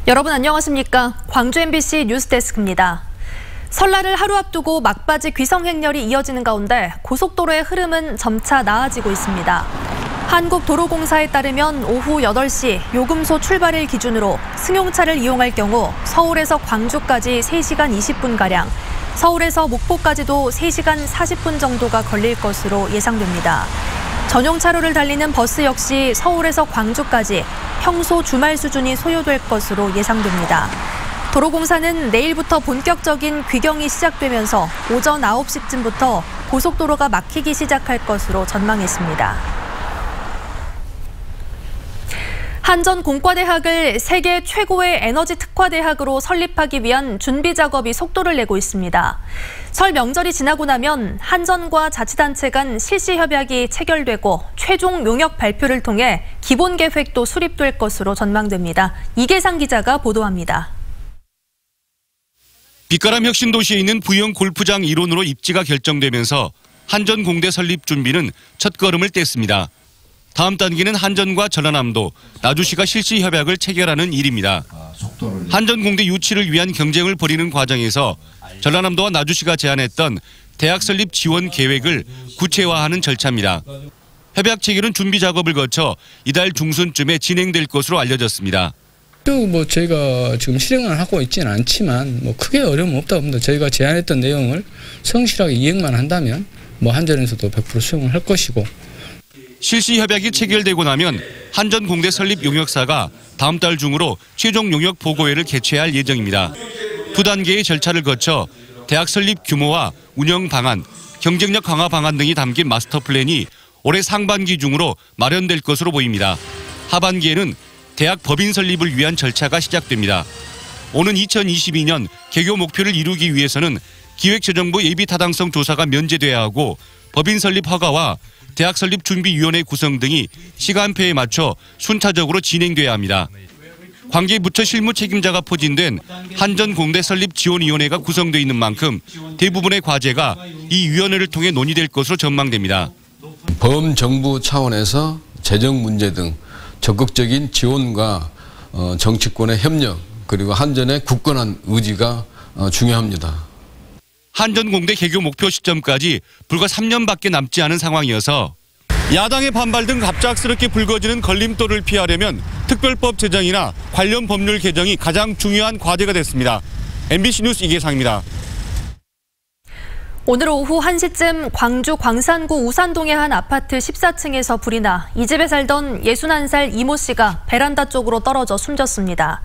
여러분 안녕하십니까? 광주 MBC 뉴스데스크입니다. 설날을 하루 앞두고 막바지 귀성 행렬이 이어지는 가운데 고속도로의 흐름은 점차 나아지고 있습니다. 한국도로공사에 따르면 오후 8시 요금소 출발일 기준으로 승용차를 이용할 경우 서울에서 광주까지 3시간 20분가량, 서울에서 목포까지도 3시간 40분 정도가 걸릴 것으로 예상됩니다. 전용 차로를 달리는 버스 역시 서울에서 광주까지 평소 주말 수준이 소요될 것으로 예상됩니다. 도로공사는 내일부터 본격적인 귀경이 시작되면서 오전 9시쯤부터 고속도로가 막히기 시작할 것으로 전망했습니다. 한전공과대학을 세계 최고의 에너지 특화대학으로 설립하기 위한 준비 작업이 속도를 내고 있습니다. 설 명절이 지나고 나면 한전과 자치단체 간 실시 협약이 체결되고 최종 용역 발표를 통해 기본 계획도 수립될 것으로 전망됩니다. 이계상 기자가 보도합니다. 빛가람 혁신도시에 있는 부영 골프장 일원으로 입지가 결정되면서 한전공대 설립 준비는 첫걸음을 뗐습니다. 다음 단계는 한전과 전라남도, 나주시가 실시 협약을 체결하는 일입니다. 한전공대 유치를 위한 경쟁을 벌이는 과정에서 전라남도와 나주시가 제안했던 대학 설립 지원 계획을 구체화하는 절차입니다. 협약 체결은 준비 작업을 거쳐 이달 중순쯤에 진행될 것으로 알려졌습니다. 저희가 지금 실행을 하고 있지는 않지만 크게 어려움 없다고 봅니다. 저희가 제안했던 내용을 성실하게 이행만 한다면 한전에서도 100% 수용을 할 것이고. 실시 협약이 체결되고 나면 한전공대 설립 용역사가 다음 달 중으로 최종 용역 보고회를 개최할 예정입니다. 두 단계의 절차를 거쳐 대학 설립 규모와 운영 방안, 경쟁력 강화 방안 등이 담긴 마스터 플랜이 올해 상반기 중으로 마련될 것으로 보입니다. 하반기에는 대학 법인 설립을 위한 절차가 시작됩니다. 오는 2022년 개교 목표를 이루기 위해서는 기획재정부 예비타당성 조사가 면제돼야 하고 법인 설립 허가와 대학 설립 준비위원회 구성 등이 시간표에 맞춰 순차적으로 진행돼야 합니다. 관계 부처 실무 책임자가 포진된 한전공대 설립 지원위원회가 구성돼 있는 만큼 대부분의 과제가 이 위원회를 통해 논의될 것으로 전망됩니다. 범정부 차원에서 재정 문제 등 적극적인 지원과 정치권의 협력 그리고 한전의 굳건한 의지가 중요합니다. 한전공대 개교 목표 시점까지 불과 3년밖에 남지 않은 상황이어서 야당의 반발 등 갑작스럽게 불거지는 걸림돌을 피하려면 특별법 제정이나 관련 법률 개정이 가장 중요한 과제가 됐습니다. MBC 뉴스 이계상입니다. 오늘 오후 1시쯤 광주 광산구 우산동의 한 아파트 14층에서 불이 나 이 집에 살던 61살 이모 씨가 베란다 쪽으로 떨어져 숨졌습니다.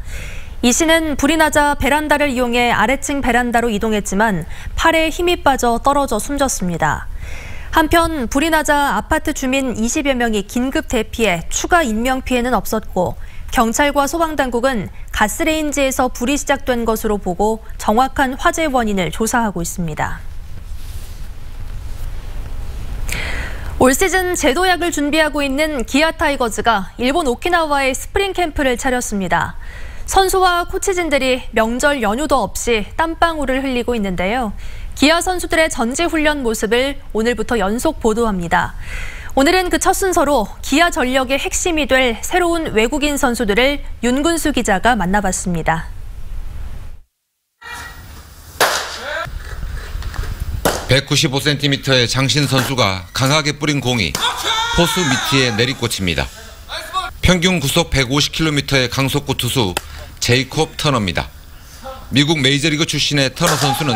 이 씨는 불이 나자 베란다를 이용해 아래층 베란다로 이동했지만 팔에 힘이 빠져 떨어져 숨졌습니다. 한편 불이 나자 아파트 주민 20여 명이 긴급 대피해 추가 인명피해는 없었고 경찰과 소방당국은 가스레인지에서 불이 시작된 것으로 보고 정확한 화재 원인을 조사하고 있습니다. 올 시즌 재도약을 준비하고 있는 기아 타이거즈가 일본 오키나와에 스프링 캠프를 차렸습니다. 선수와 코치진들이 명절 연휴도 없이 땀방울을 흘리고 있는데요. 기아 선수들의 전지훈련 모습을 오늘부터 연속 보도합니다. 오늘은 그 첫 순서로 기아 전력의 핵심이 될 새로운 외국인 선수들을 윤근수 기자가 만나봤습니다. (195cm의) 장신 선수가 강하게 뿌린 공이 포수 미티에 내리꽂힙니다. 평균 구속 150km의 강속구 투수 제이콥 터너입니다. 미국 메이저리그 출신의 터너 선수는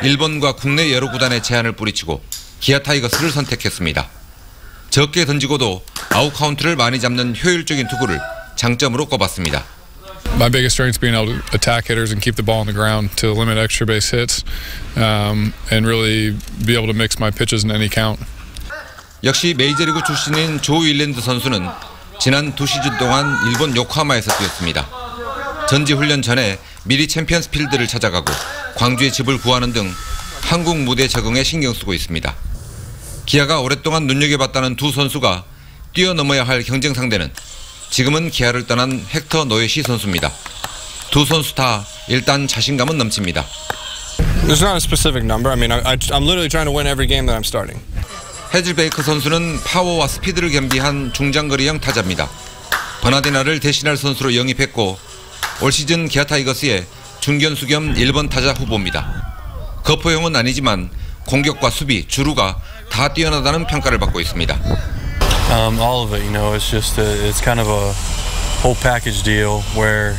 일본과 국내 여러 구단의 제안을 뿌리치고 기아 타이거스를 선택했습니다. 적게 던지고도 아웃 카운트를 많이 잡는 효율적인 투구를 장점으로 꼽았습니다. My biggest strength is being able to attack hitters and keep the ball on the ground to limit extra base hits and really be able to mix my pitches in any count. 역시 메이저리그 출신인 조 윌랜드 선수는 지난 2시즌 동안 일본 요코하마에서 뛰었습니다. 전지훈련 전에 미리 챔피언스 필드를 찾아가고 광주에 집을 구하는 등 한국 무대 적응에 신경 쓰고 있습니다. 기아가 오랫동안 눈여겨봤다는 두 선수가 뛰어넘어야 할 경쟁 상대는 지금은 기아를 떠난 헥터 노예시 선수입니다. 두 선수 다 일단 자신감은 넘칩니다. There's not a specific number. I mean, I'm literally trying to win every game that I'm starting. 헤즐베이커 선수는 파워와 스피드를 겸비한 중장거리형 타자입니다. 버나디나를 대신할 선수로 영입했고 올 시즌 기아 타이거스의 중견수 겸 1번 타자 후보입니다. 거포형은 아니지만 공격과 수비, 주루가 다 뛰어나다는 평가를 받고 있습니다. All of it, it's kind of a whole package deal where,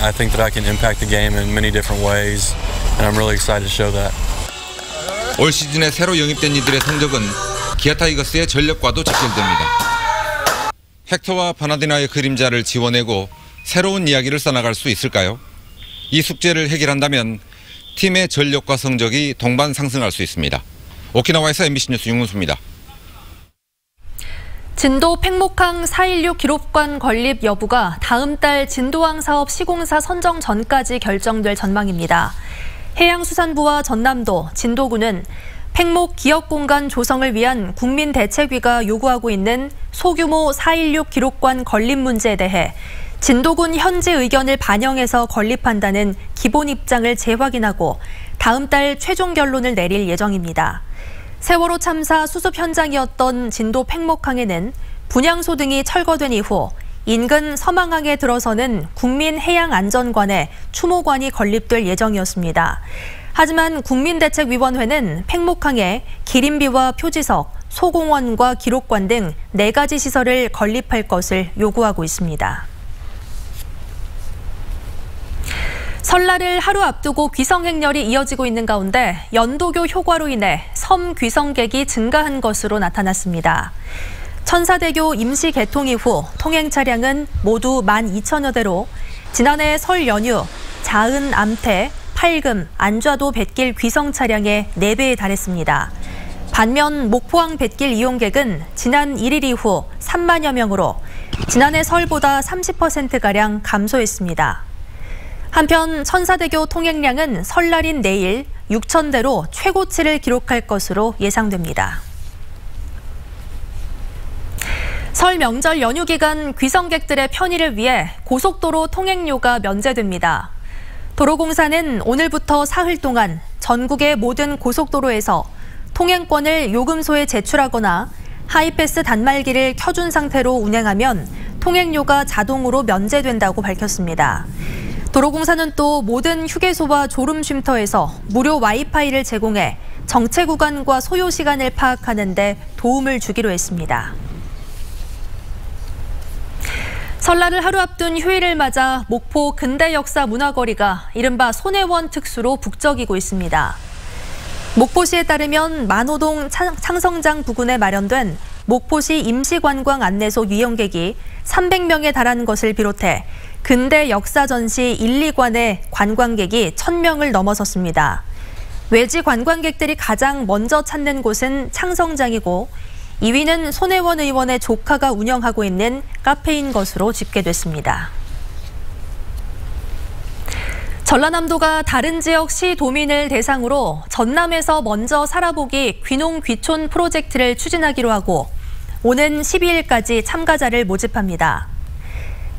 I think that I can impact the game in many different ways, and I'm really excited to show that. 올 시즌에 새로 영입된 이들의 성적은 기아 타이거스의 전력과도 직결됩니다. 헥터와 바나디나의 그림자를 지워내고 새로운 이야기를 써나갈 수 있을까요? 이 숙제를 해결한다면 팀의 전력과 성적이 동반 상승할 수 있습니다. 오키나와에서 MBC 뉴스 윤문수입니다. 진도 팽목항 416 기록관 건립 여부가 다음 달 진도항 사업 시공사 선정 전까지 결정될 전망입니다. 해양수산부와 전남도, 진도군은 팽목 기업공간 조성을 위한 국민대책위가 요구하고 있는 소규모 416 기록관 건립 문제에 대해 진도군 현지 의견을 반영해서 건립한다는 기본 입장을 재확인하고 다음 달 최종 결론을 내릴 예정입니다. 세월호 참사 수습 현장이었던 진도 팽목항에는 분향소 등이 철거된 이후 인근 서망항에 들어서는 국민해양안전관에 추모관이 건립될 예정이었습니다. 하지만 국민대책위원회는 팽목항에 기린비와 표지석, 소공원과 기록관 등 4가지 시설을 건립할 것을 요구하고 있습니다. 설날을 하루 앞두고 귀성행렬이 이어지고 있는 가운데 연도교 효과로 인해 섬 귀성객이 증가한 것으로 나타났습니다. 천사대교 임시 개통 이후 통행 차량은 모두 12,000여 대로 지난해 설 연휴 자은, 암태, 팔금, 안좌도 뱃길 귀성 차량의 4배에 달했습니다. 반면 목포항 뱃길 이용객은 지난 1일 이후 3만여 명으로 지난해 설보다 30%가량 감소했습니다. 한편 천사대교 통행량은 설날인 내일 6,000대로 최고치를 기록할 것으로 예상됩니다. 설 명절 연휴 기간 귀성객들의 편의를 위해 고속도로 통행료가 면제됩니다. 도로공사는 오늘부터 사흘 동안 전국의 모든 고속도로에서 통행권을 요금소에 제출하거나 하이패스 단말기를 켜준 상태로 운행하면 통행료가 자동으로 면제된다고 밝혔습니다. 도로공사는 또 모든 휴게소와 졸음쉼터에서 무료 와이파이를 제공해 정체 구간과 소요 시간을 파악하는 데 도움을 주기로 했습니다. 설날을 하루 앞둔 휴일을 맞아 목포 근대역사 문화거리가 이른바 손혜원 특수로 북적이고 있습니다. 목포시에 따르면 만호동 창성장 부근에 마련된 목포시 임시관광 안내소 이용객이 300명에 달하는 것을 비롯해 근대 역사 전시 1, 2관의 관광객이 1,000명을 넘어섰습니다. 외지 관광객들이 가장 먼저 찾는 곳은 창성장이고 2위는 손혜원 의원의 조카가 운영하고 있는 카페인 것으로 집계됐습니다. 전라남도가 다른 지역 시 도민을 대상으로 전남에서 먼저 살아보기 귀농 귀촌 프로젝트를 추진하기로 하고 오는 12일까지 참가자를 모집합니다.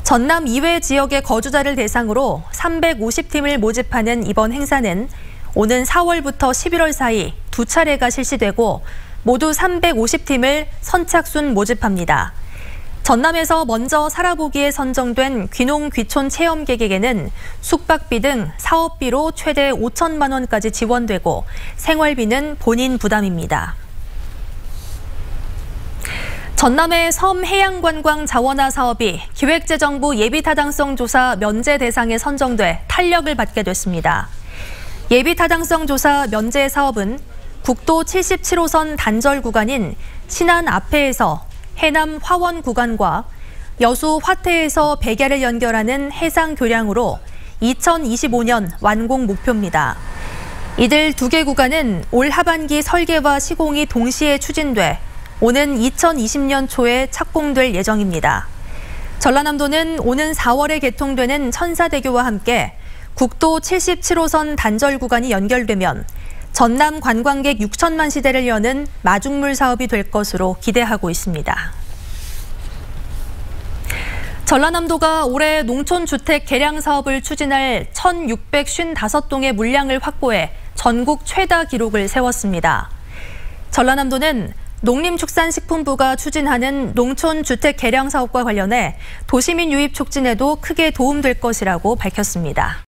전남 이외 지역의 거주자를 대상으로 350팀을 모집하는 이번 행사는 오는 4월부터 11월 사이 2차례가 실시되고 모두 350팀을 선착순 모집합니다. 전남에서 먼저 살아보기에 선정된 귀농 귀촌 체험객에게는 숙박비 등 사업비로 최대 5천만 원까지 지원되고 생활비는 본인 부담입니다. 전남의 섬 해양관광 자원화 사업이 기획재정부 예비타당성 조사 면제 대상에 선정돼 탄력을 받게 됐습니다. 예비타당성 조사 면제 사업은 국도 77호선 단절 구간인 신안 앞해에서 해남 화원 구간과 여수 화태에서 백야를 연결하는 해상 교량으로 2025년 완공 목표입니다. 이들 2개 구간은 올 하반기 설계와 시공이 동시에 추진돼 오는 2020년 초에 착공될 예정입니다. 전라남도는 오는 4월에 개통되는 천사대교와 함께 국도 77호선 단절 구간이 연결되면 전남 관광객 6천만 시대를 여는 마중물 사업이 될 것으로 기대하고 있습니다. 전라남도가 올해 농촌주택 개량 사업을 추진할 1,655동의 물량을 확보해 전국 최다 기록을 세웠습니다. 전라남도는 농림축산식품부가 추진하는 농촌주택 개량 사업과 관련해 도시민 유입 촉진에도 크게 도움될 것이라고 밝혔습니다.